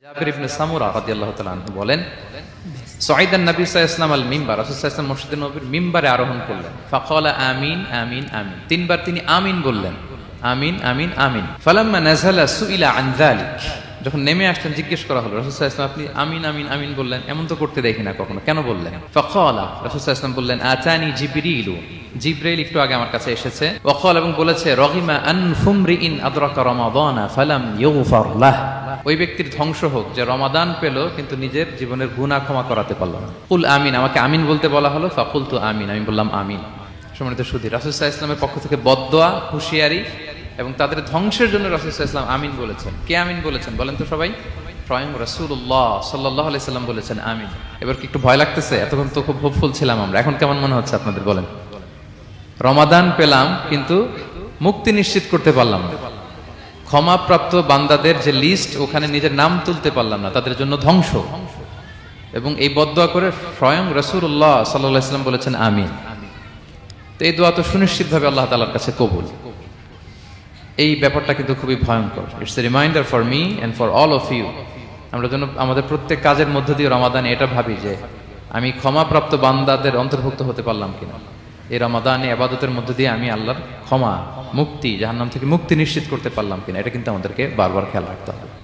জাবির ইবনে সামুরা রাদিয়াল্লাহু তাআলা আনহু বলেন, সাইদান নবী সাল্লাল্লাহু আলাইহি ওয়াসাল্লাম আল মিম্বার, রাসূল সাল্লাল্লাহু আলাইহি ওয়াসাল্লাম মসজিদে নববীর মিম্বারে আরোহণ করলেন। ফাকালা আমিন আমিন আমিন, তিনবার তিনি আমিন বললেন, আমিন আমিন আমিন। ফালাম্মা নাযালা সুইলা আন যালিক, যখন নেমে আসলেন জিজ্ঞেস করা হলো, রাসূল সাল্লাল্লাহু আলাইহি ওয়াসাল্লাম আপনি আমিন আমিন আমিন বললেন, এমন তো করতে দেখি না কখনো, কেন বললেন? ফাকালা, রাসূল সাল্লাল্লাহু আলাইহি ওয়াসাল্লাম বললেন, আতানি জিবরিলু, জিব্রাইল একটু আগে আমার কাছে এসেছে। ওয়াকাল, এবং বলেছে, রগিমা আনফুমরিইন আদরাকা রমাদানা ফালাম ইউগফার লাহ, ওই ব্যক্তির ধ্বংস হোক যে রমাদান পেল কিন্তু নিজের জীবনের গুনাহ ক্ষমা করাতে পারল না। কুল আমিন, আমাকে আমিন বলতে বলা হলো, ফাকুলতু আমিন, আমি বললাম আমিন। সম্মানিত সুধী, রাসূল সাল্লাল্লাহু আলাইহি ওয়াসাল্লামের পক্ষ থেকে বদদোয়া, হুঁশিয়ারি এবং তাদের ধ্বংসের জন্য রাসূল সাল্লাল্লাহু আলাইহি ওয়াসাল্লাম আমিন বলেছেন। কে আমিন বলেছেন বলেন তো সবাই? স্বয়ং রাসূলুল্লাহ সাল্লাল্লাহু আলাইহি ওয়াসাল্লাম বলেছেন আমিন। এবার কি একটু ভয় লাগতেছে? এতক্ষণ তো খুব হোপফুল ছিলাম আমরা, এখন কেমন মনে হচ্ছে আপনাদের বলেন? রমাদান পেলাম কিন্তু মুক্তি নিশ্চিত করতে পারলাম না, ক্ষমাপ্রাপ্ত বান্দাদের যে লিস্ট ওখানে নিজের নাম তুলতে পারলাম না, তাদের জন্য ধ্বংস। এবং এই বদদোয়া করে স্বয়ং রাসূলুল্লাহ সাল্লাল্লাহু আলাইহি ওয়াসাল্লাম বলেছেন আমিন। তো এই দোয়া তো সুনিশ্চিতভাবে আল্লাহ তাআলার কাছে কবুল। এই ব্যাপারটা কিন্তু খুবই ভয়ঙ্কর। It's a reminder for me and for all of you. আমরা যেন আমাদের প্রত্যেক কাজের মধ্য দিয়ে রমাদানে এটা ভাবি যে আমি ক্ষমাপ্রাপ্ত বান্দাদের অন্তর্ভুক্ত হতে পারলাম কিনা, এই রমাদানে ইবাদতের মধ্য দিয়ে আমি আল্লাহর ক্ষমা, মুক্তি, জাহান্নাম থেকে মুক্তি নিশ্চিত করতে পারলাম কিনা, এটা কিন্তু আমাদেরকে বারবার খেয়াল রাখতে হবে।